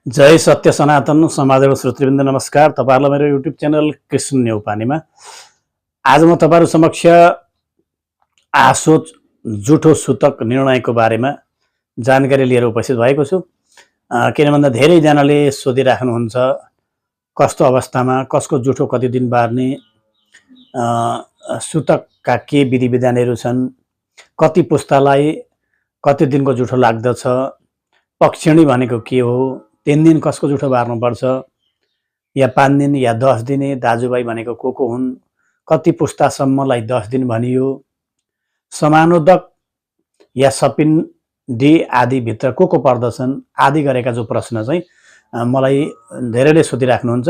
जय सत्य सनातन समाजको श्रोतृवृन्द नमस्कार। तपाईहरुलाई मेरो युट्युब च्यानल कृष्ण नेउपानेमा आज म तपाईहरु समक्ष आसोच जुठो सूतक निर्णयको बारेमा जानकारी लिएर उपस्थित भएको छु। किन भन्दा धेरै जनाले सोधिराख्नुहुन्छ कस्तो अवस्थामा कसको जुठो कति दिन बार्ने, सूतकका के विधि विधानहरू छन्, कति पुस्तालाई कति दिनको जुठो लाग्दछ, पक्षिणी भनेको के हो, 3 दिन कसको जुठो बार्नु पर्छ या 5 दिन या 10 दिने दाजुभाइ भनेको को हुन्, कति पुस्तासम्मलाई 10 दिन भनियो, समानोदक या सपिण्डी आदि भित्र को पर्दछन् आदि गरेका जो प्रश्न चाहिँ मलाई धेरैले सोधिराख्नुहुन्छ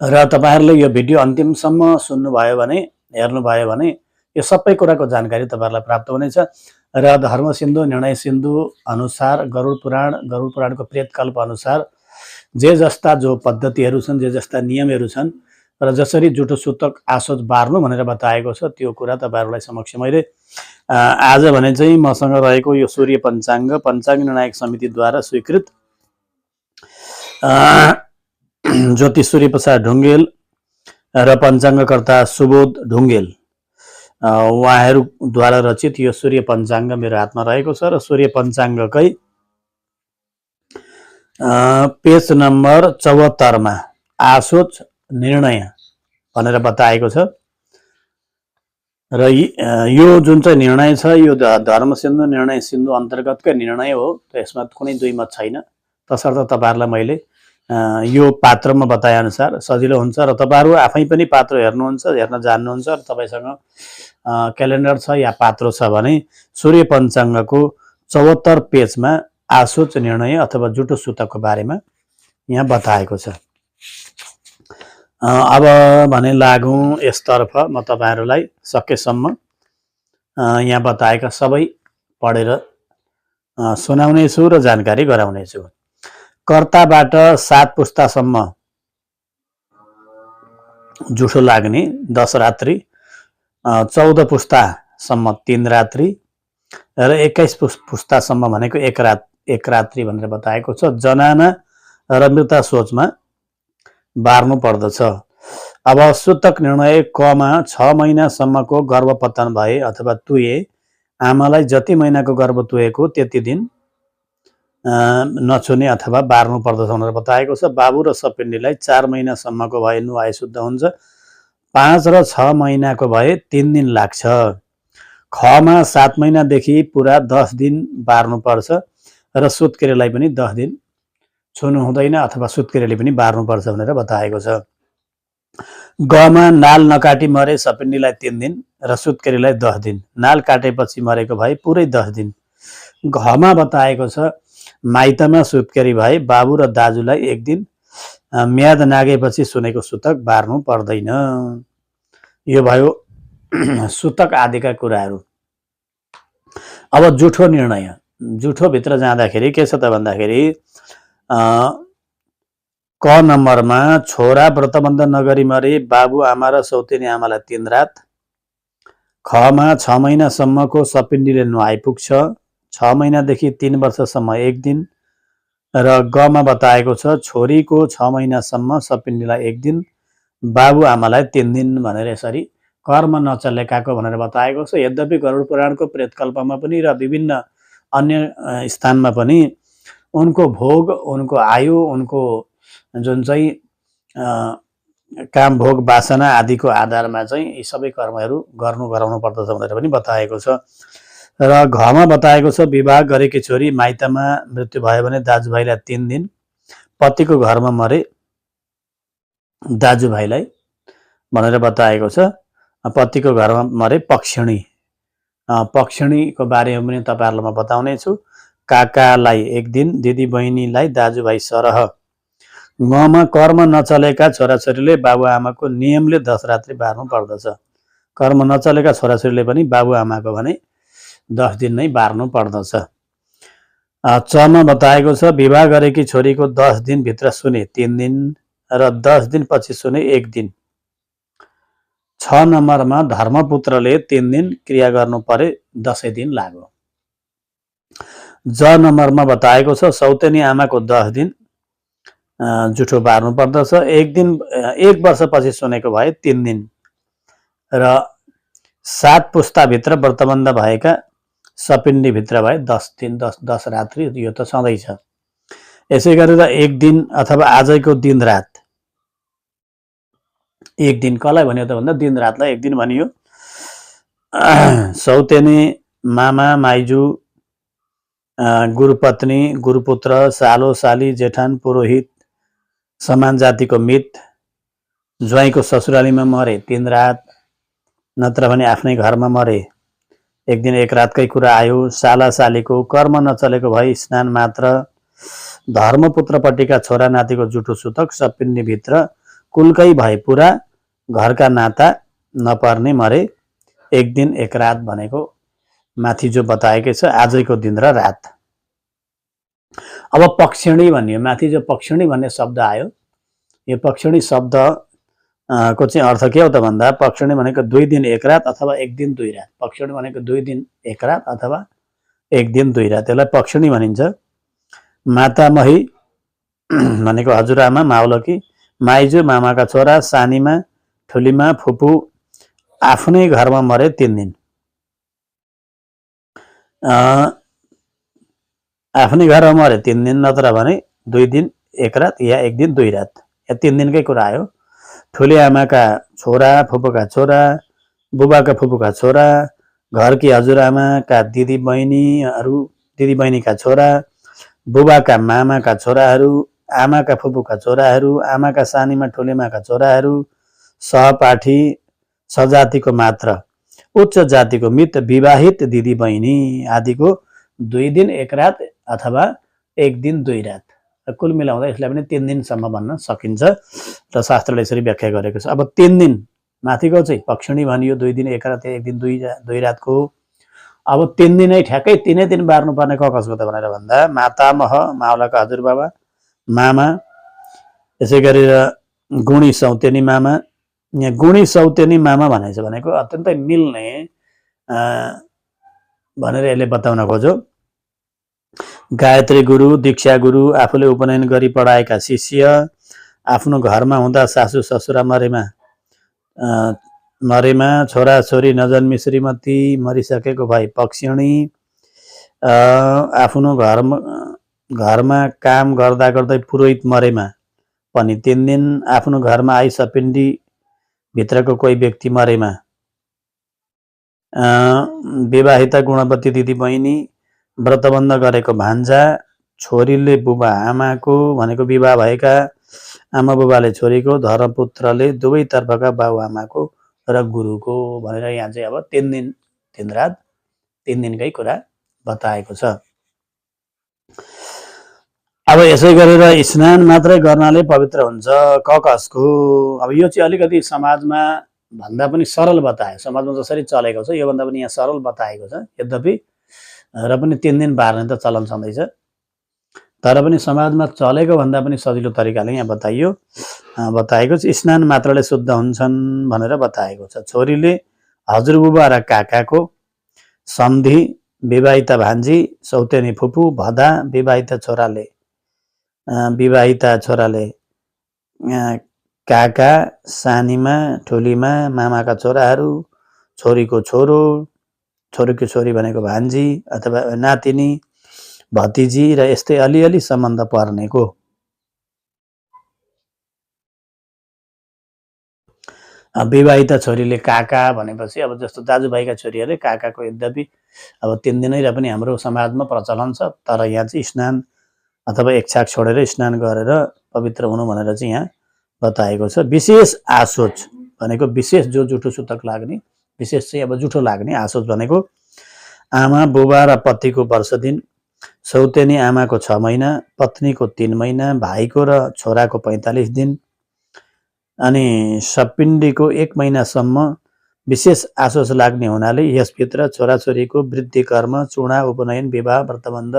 र तपाईहरुले यो भिडियो अन्तिमसम्म सुन्नुभयो भने हेर्नुभयो भने यो सबै कुराको जानकारी तपाईहरुलाई प्राप्त हुनेछ र धर्म सिन्धु निर्णय सिन्धु अनुसार गरुड पुराणको प्रेतकल्प अनुसार जे जस्ता जो पद्धतिहरू छन्, जे जस्ता नियमहरू छन् र जसरी जुठो सूतक आसोच बार्नु भनेर बताएको छ त्यो कुरा तपाईहरुलाई समक्ष मैले आज भने चाहिँ मसँग रहेको यो सूर्य पञ्चाङ्ग निर्णायक समितिद्वारा स्वीकृत ज्योतिष सूर्य प्रसाद ढुङ्गेल र पञ्चाङ्गकर्ता सुबोध ढुङ्गेल उहाँहरूद्वारा रचित यो सूर्य पञ्चाङ्ग मेरो हातमा रहेको छ र सूर्य पञ्चाङ्गकै पेज नम्बर 74 मा आसोच निर्णय भनेर बताएको छ र यो जुन चाहिँ निर्णय छ यो धर्म सिन्धु निर्णय सिन्धु अन्तर्गतकै निर्णय हो। यसमा कुनै दुई मत छैन। तसर्थ तपाईहरुलाई मैले यो पात्रमा बताए अनुसार सजिलो हुन्छ र तपाईहरु आफै पनि पात्र हेर्न जान्नुहुन्छ र तपाईसँग क्यालेन्डर छ या पात्रो छ भने सूर्य पञ्चाङ्गको 74 पेजमा आसोच निर्णय अथवा जुठो सूतकको बारेमा यहाँ बताएको छ। अब भने लागौं यसतर्फ म तपाईहरुलाई सकेसम्म यहाँ बताएका सबै पढेर सुनाउने छु र जानकारी गराउने छु। कर्ताबाट 7 पुस्तासम्म जुठो लाग्ने 10 रात्रि, 14 पुस्तासम्म 3 रात्रि र 21 पुस्तासम्म भनेको एक रात्रि भनेर बताएको छ। जनाना र मृता सोचमा बार्नु पर्दछ। अब सूतक निर्णय कमा 6 महिनासम्मको गर्भपतन भए अथवा तुए आमालाई जति महिनाको गर्भ तुएको त्यति दिन नछुने अथवा बार्नु पर्दछ भनेर बताएको छ। बाबु र सपिण्डीलाई 4 महिनासम्मको भए नुहाए शुद्ध हुन्छ। 5 र 6 महिनाको भए 3 दिन लाग्छ। खमा 7 महिनादेखि पुरा 10 दिन बार्नु पर्छ र सुत्केरीलाई पनि 10 दिन छुनु हुँदैन अथवा सुत्केरीले पनि बार्नु पर्छ भनेर बताएको छ। गमा नाल नकाटी मरे सपिण्डीलाई 3 दिन र सुत्केरीलाई 10 दिन, नाल काटेपछि मरेको भए पुरै 10 दिन। घमा बताएको छ माइतमा सुत्केरी भए बाबु र दाजुलाई 1 दिन, म्याद नागेपछि सुनेको सूतक बार्नु पर्दैन। यो भयो सूतक आदिका कुराहरू। अब जुठो निर्णय, जुठो भित्र जाँदाखेरि के छ त भन्दाखेरि क नम्बरमा छोरा व्रतबन्ध नगरी मरे बाबु आमा र सौतेनी आमालाई 3 रात। खमा 6 महिनासम्मको सपिण्डीले नुहाइ पुग्छ। 6 महिनादेखि 3 वर्षसम्म 1 दिन र गमा बताएको छ छोरीको 6 महिनासम्म सपिण्डीलाई 1 दिन, बाबु आमालाई 3 दिन भनेर यसरी कर्म नचलेकाको भनेर बताएको छ। यद्यपि गरुड पुराणको प्रेतकल्पमा पनि र विभिन्न अन्य स्थानमा पनि उनको भोग, उनको आयु, उनको जुन चाहिँ काम भोग वासना आदिको आधारमा चाहिँ यी सबै कर्महरू गराउनु पर्दछ भनेर पनि बताएको छ। र घमा बताएको छ विवाह गरेकी छोरी माइतमा मृत्यु भयो भने दाजुभाइलाई 3 दिन, पतिको घरमा मरे दाजुभाइलाई भनेर बताएको छ। पतिको घरमा मरे पक्षिणीको बारेमा पनि तपाईहरुलाई म बताउने छु। काकालाई 1 दिन, दिदी बहिनीलाई दाजुभाइ सरह। गमा कर्म नचलेका छोराछोरीले बाबुआमाको नियमले 10 रात्रि बार्नु पर्दछ। कर्म नचलेका छोराछोरीले पनि बाबुआमाको भने 10 दिन नै बार्नु पर्दछ। चमा बताएको छ विवाह गरेकी छोरीको 10 दिन भित्र सुने 3 दिन र 10 दिन पछि सुने 1 दिन। 6 नम्बरमा धर्मपुत्रले 3 दिन क्रिया गर्नु परे 10 दिन लाग्यो। ज नम्बरमा बताएको छ सौतेनी आमाको 10 दिन जुठो बार्नु पर्दछ। एक वर्षपछि सुनेको भए 3 दिन र 7 पुस्ताभित्र व्रतबन्ध भएका सपिण्डीभित्र भए 10 दिन 10 रात्रि, यो त सधैँ छ। यसै गरेर एक दिन अथवा आजैको दिन रात, एक दिन कसलाई भन्यो त भन्दा दिन रातलाई एक दिन भनियो। सौतेनी, मामा, माइजू, गुरुपत्नी, गुरुपुत्र, सालो, साली, जेठान, पुरोहित, समान जातिको मित, ज्वाइँको ससुरालीमा मरे 3 रात, नत्र भने आफ्नै घरमा मरे एक दिन एक रातकै कुरा आयो। साला सालीको कर्म नचलेको भई स्नान मात्र, धर्मपुत्रपट्टिका छोरा नातिको जुठो सुतक, सपिण्डीभित्र कुलकै भए पुरा, घरका नाता नपर्ने मरे एक दिन एक रात भनेको माथि जो बताएकै छ, आजैको दिन र रात। अब पक्षिणी भनियो, माथि जो पक्षिणी भन्ने शब्द आयो, यो पक्षिणी शब्द को चाहिँ अर्थ के हो त भन्दा पक्षिणी भनेको 2 दिन 1 रात अथवा 1 दिन 2 रात। पक्षिणी भनेको 2 दिन 1 रात अथवा 1 दिन 2 रात, त्यसलाई पक्षिणी भनिन्छ। मातामही भनेको हजुरआमा, मावलकी, माइजू मामाका छोरा, सानीमा, ठुलीमा, फुपू आफ्नै घरमा मरे 3 दिन। आफ्नै घरमा मरे 3 दिन, नत्र भने 2 दिन 1 रात या 1 दिन 2 रात, या 3 दिनकै कुरा आयो। ठुली आमाका छोरा, फुपूका छोरा, बुबाका फुपूका छोरा, घरकी हजुरआमाका दिदी बहिनीका छोरा, बुबाका मामाका छोराहरू, आमाका फुपूका छोराहरू, आमाका सानीमा ठुलीमाका छोराहरू, सहपाठी, सजातिको मात्र, उच्च जातिको मित, विवाहित दिदी बहिनी आदिको 2 दिन 1 रात अथवा 1 दिन 2 रात। कुल मिलाउँदा यसलाई पनि 3 दिनसम्म भन्न सकिन्छ र शास्त्रले यसरी व्याख्या गरेको छ। अब 3 दिन माथिको चाहिँ पक्षिणी भनियो, 2 दिन 1 रात 1 दिन 2 रातको। अब 3 दिनै ठ्याक्कै 3 दिन बार्नुपर्ने कसको त भनेर भन्दा मातामह, मावलाका हजुरबाबा, मामा, यसै गरेर गुणी सौतेनी मामा। यहाँ गुणी सौतेनी मामा भनेको अत्यन्तै मिल्ने भनेर यसले बताउन खोज्यो। गायत्री गुरु, दीक्षा गुरु, आफूले उपनयन गरी पढाएका शिष्य, आफ्नो घरमा हुँदा सासू ससुरा मरेमा छोराछोरी नजन्मी श्रीमती मरिसकेको भए पक्षिणी, आफ्नो घरमा काम गर्दा गर्दै पुरोहित मरेमा पनि 3 दिन, आफ्नो घरमा आई सपिण्डी भित्रको कोही व्यक्ति मरेमा, विवाहिता गुणवती दिदी बहिनी, व्रतबन्ध गरेको भान्जा, छोरीले बुबा आमाको भनेको विवाह भएका आमा बुबाले छोरीको, धर्मपुत्रले दुवै तर्फका बाबुआमाको र गुरुको भनेर यहाँ चाहिँ अब 3 दिन 3 रात 3 दिनकै कुरा बताएको छ। अब यसै गरेर स्नान मात्रै गर्नाले पवित्र हुन्छ कसको? अब यो चाहिँ अलिकति समाजमा भन्दा पनि सरल बतायो, समाजमा जसरी चलेको छ योभन्दा पनि यहाँ सरल बताएको छ। यद्यपि र पनि 3 दिन बार्ने त चलन छँदैछ, तर पनि समाजमा चलेको भन्दा पनि सजिलो तरिकाले यहाँ बताएको छ। स्नान मात्रले शुद्ध हुन्छन् भनेर बताएको छ। छोरीले हजुरबुबा र काकाको, सम्धी विवाहिता भान्जी, सौतेनी फुपू, भदा विवाहिता छोराले काका, सानीमा ठुलीमा मामाका छोराहरू, छोरीको छोरो, छोरीको छोरी भनेको भान्जी अथवा नातिनी, भतिजी र यस्तै अलिअलि सम्बन्ध पर्नेको। विवाहिता छोरीले काका भनेपछि अब जस्तो दाजुभाइका छोरीहरूले काकाको, यद्यपि अब 3 दिनै र पनि हाम्रो समाजमा प्रचलन छ, तर यहाँ चाहिँ स्नान अथवा एक छाक छोडेर स्नान गरेर पवित्र हुनु भनेर चाहिँ यहाँ बताएको छ। विशेष आसोच भनेको विशेष जो जुठो सुतक लाग्ने, विशेष चाहिँ अब जुठो लाग्ने आसोच भनेको आमा बुबा र पतिको वर्ष दिन, सौतेनी आमाको 6 महिना, पत्नीको 3 महिना, भाइको र छोराको 45 दिन, अनि सपिण्डीको 1 महिनासम्म विशेष आसोच लाग्ने हुनाले यसभित्र छोराछोरीको वृद्धि कर्म, चुडा, उपनयन, विवाह, व्रतबन्ध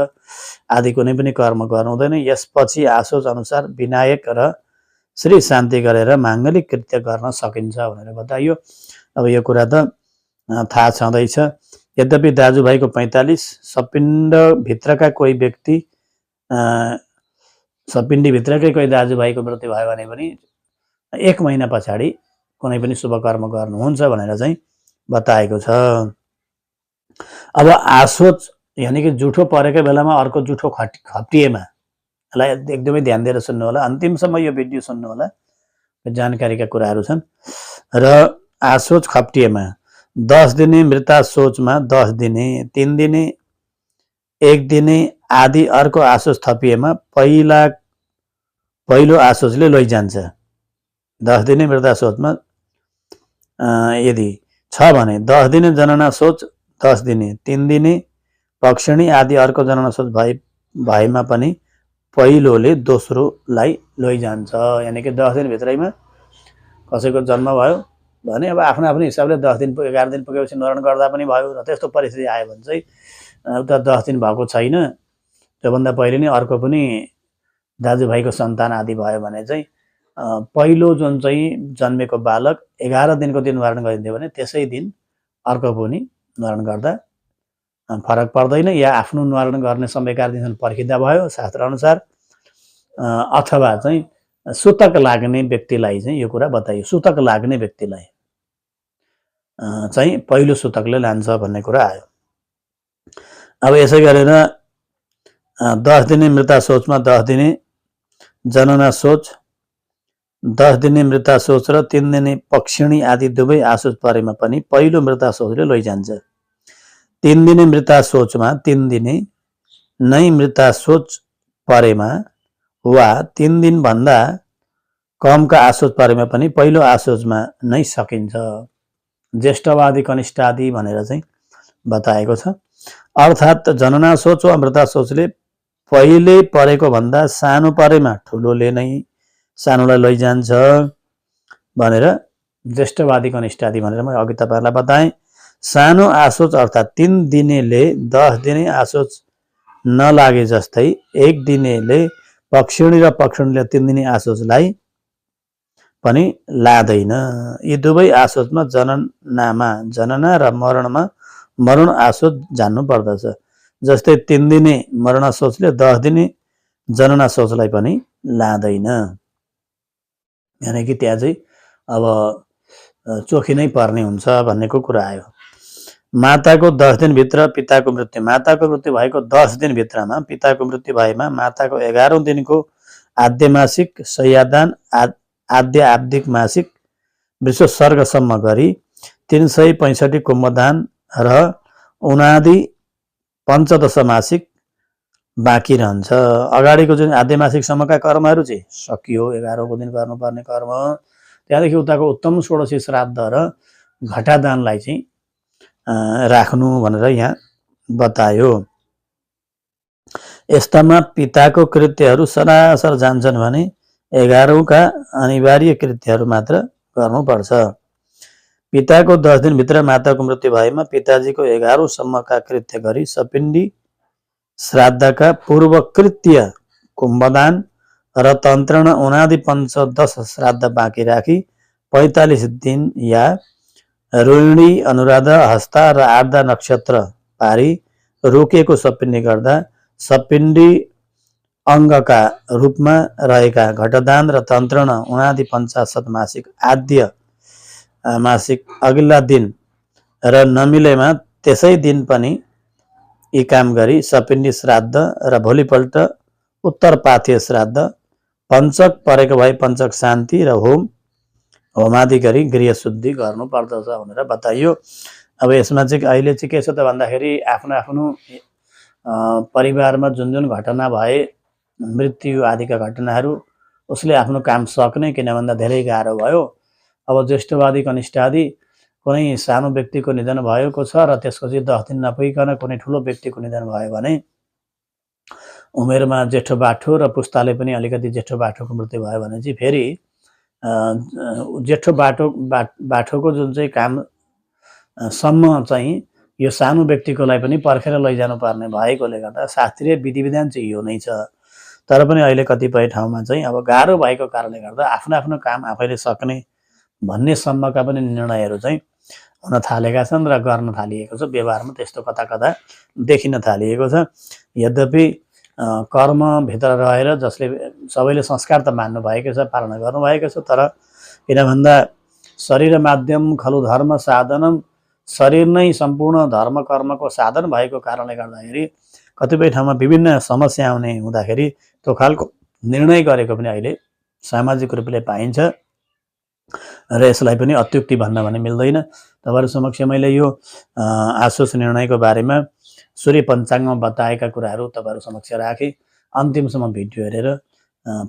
आदि कुनै पनि कर्म गर्नु हुँदैन। यसपछि आसोच अनुसार विनायक र श्री शान्ति गरेर माङ्गलिक कृत्य गर्न सकिन्छ भनेर बताइयो। अब यो कुरा त थाहा छँदैछ। यद्यपि दाजुभाइको 45, सपिण्ड भित्रका कोही व्यक्ति सपिण्डीभित्रकै कोही दाजुभाइको मृत्यु भयो भने पनि 1 महिना पछाडि कुनै पनि शुभ कर्म गर्नुहुन्छ भनेर चाहिँ बताएको छ। अब आसोच यानि कि जुठो परेको बेलामा अर्को जुठो खप्टिएमा, यसलाई एकदमै ध्यान दिएर सुन्नु होला, अन्तिमसम्म यो भिडियो सुन्नु होला, जानकारीका कुराहरू छन्। र आसोच खप्टिएमा 10 दिने मृतासोचमा 10 दिने, 3 दिने, 1 दिने आदि अर्को आसोच थपिएमा पहिलो आसोचले लैजान्छ। 10 दिने मृतासोचमा यदि छ भने 10 दिने जनना सोच 10 दिने, 3 दिने पक्षिणी आदि अर्को जनना सोच भएमा पनि पहिलोले दोस्रोलाई लैजान्छ। यानि कि 10 दिनभित्रैमा कसैको जन्म भयो भने अब आफ्नो आफ्नो हिसाबले 10 दिन 11 दिन पुगेपछि मरण गर्दा पनि भयो। र त्यस्तो परिस्थिति आयो भने चाहिँ उता 10 दिन भएको छैन, त्योभन्दा पहिले नै अर्को पनि दाजुभाइको सन्तान आदि भयो भने चाहिँ पहिलो जुन चाहिँ जन्मेको बालक 11 दिनको दिन मरण गरिदियो भने त्यसै दिन अर्को पनि मरण गर्दा फरक पर्दैन। या आफ्नो मरण गर्ने समयका दिन पर्खिँदा भयो शास्त्र अनुसार, अथवा चाहिँ सुतक लाग्ने व्यक्तिलाई चाहिँ यो कुरा बताइयो। सुतक लाग्ने व्यक्तिलाई चाहिँ पहिलो सुतकले लान्छ भन्ने कुरा आयो। अब यसै गरेर 10 दिने मृता सोचमा 10 दिने जनना सोच, 10 दिने मृता सोच र 3 दिने पक्षिणी आदि दुवै आसोच परेमा पनि पहिलो मृता सोचले लैजान्छ। 3 दिने मृता सोचमा 3 दिने नै मृता सोच परेमा वा 3 दिनभन्दा कमका आसोच परेमा पनि पहिलो आसोचमा नै सकिन्छ। ज्येष्ठवादी कनिष्ठादि भनेर चाहिँ बताएको छ। अर्थात् जनना सोच वा मृता सोचले पहिले परेको भन्दा सानो परेमा ठुलोले नै सानोलाई लैजान्छ भनेर ज्येष्ठवादी कनिष्ठादि भनेर म अघि तपाईँहरूलाई बताएँ। सानो आसोच अर्थात् 3 दिनेले 10 दिने आसोच नलागे जस्तै 1 दिनेले पक्षिणी र पक्षिणीले 3 दिने आसोचलाई पनि लादैन। यी दुवै आसोचमा जनना र मरणमा मरण आसोच जान्नु पर्दछ। जस्तै 3 दिने मरण सोचले 10 दिने जनना सोचलाई पनि लाँदैन। यानि कि त्यहाँ चाहिँ अब चोखिनै पर्ने हुन्छ भन्नेको कुरा आयो। माताको 10 दिनभित्र पिताको मृत्यु, माताको मृत्यु भएको 10 दिनभित्रमा पिताको मृत्यु भएमा माताको 11औं दिनको आद्य मासिक, शय्यादान, आद्य आब्दिक मासिक, वृष सर्गसम्म गरी 365 कुम्भदान र उनादि पञ्चदश मासिक बाँकी रहन्छ। अगाडिको जुन आद्य मासिकसम्मका कर्महरू चाहिँ सकियो, 11औं दिन गर्नुपर्ने कर्म। त्यहाँदेखि उताको उत्तम षोडशी श्राद्ध र घटादानलाई चाहिँ राख्नु भनेर यहाँ बतायो। यस्तामा पिताको कृत्यहरू सरासर जान्छन् भने 11औं का अनिवार्य कृत्यहरू मात्र गर्नुपर्छ। पिताको 10 दिनभित्र माताको मृत्यु भएमा पिताजीको 11औं सम्मका कृत्य गरी सपिण्डी श्राद्धका पूर्व कृत्य कुम्भदान र तन्त्रण उनादि पञ्चदश श्राद्ध बाँकी राखी 45 दिन या रोहिणी, अनुराधा, हस्ता र आर्द्रा नक्षत्र पारी रोकिएको सपिण्डी गर्दा सपिण्डी अङ्गका रूपमा रहेका घटदान र तन्त्रण उनादि 50 मासिक आद्य मासिक अघिल्ला दिन र नमिलेमा त्यसै दिन पनि यी काम गरी सपिण्डी श्राद्ध र भोलिपल्ट उत्तर पाथ्य श्राद्ध, पञ्चक परेको भए पञ्चक शान्ति र होमादि गरी गृह शुद्धि गर्नु पर्दछ भनेर बताइयो। अब यसमा चाहिँ अहिले चाहिँ के छ त भन्दाखेरि आफ्नो आफ्नो परिवारमा जुन जुन घटना भए, मृत्यु आदिका घटनाहरू, उसले आफ्नो काम सक्ने, किन भन्दा धेरै गाह्रो भयो। अब ज्येष्ठवादी कनिष्ठादि कुनै सानो व्यक्तिको निधन भएको छ र त्यसपछि 10 दिन नपुगिकन कुनै ठुलो व्यक्तिको निधन भयो भने उमेरमा जेठो बाठो र पुस्ताले पनि अलिकति जेठो बाठोको मृत्यु भयो भने चाहिँ फेरि जेठो बाठोको जुन चाहिँ काम सम्म चाहिँ यो सानो व्यक्तिकोलाई पनि पर्खेर लैजानु पर्ने भएकोले गर्दा शास्त्रीय विधि विधान चाहिँ यो नै छ। तर पनि अहिले कतिपय ठाउँमा चाहिँ अब गाह्रो भएको कारणले गर्दा आफ्नो आफ्नो काम आफैले सक्ने भन्ने सम्मका पनि निर्णयहरू चाहिँ हुन थालेका छन् र गर्न थालिएको छ। व्यवहारमा त्यस्तो कता कता देखिन थालिएको छ। यद्यपि कर्मभित्र रहेर जसले सबैले संस्कार त मान्नु भएको छ, पालना गर्नुभएको छ, तर किन भन्दा शरीर माध्यम खलु धर्म साधनम, शरीर नै सम्पूर्ण धर्म कर्मको साधन भएको कारणले गर्दाखेरि कतिपय ठाउँमा विभिन्न समस्या आउने हुँदाखेरि त्यो खालको निर्णय गरेको पनि अहिले सामाजिक रूपले पाइन्छ र यसलाई पनि अत्युक्ति भन्न भने मिल्दैन। तपाईहरु समक्ष मैले यो आसोस निर्णयको बारेमा सूर्य पञ्चाङ्गमा बताएका कुराहरू तपाईहरु समक्ष राखे। अन्तिमसम्म भिडियो हेरेर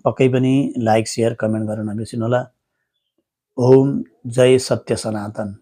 पक्कै पनि लाइक, शेयर, कमेन्ट गर्न नबिर्सिनुहोला। ओम जय सत्य सनातन।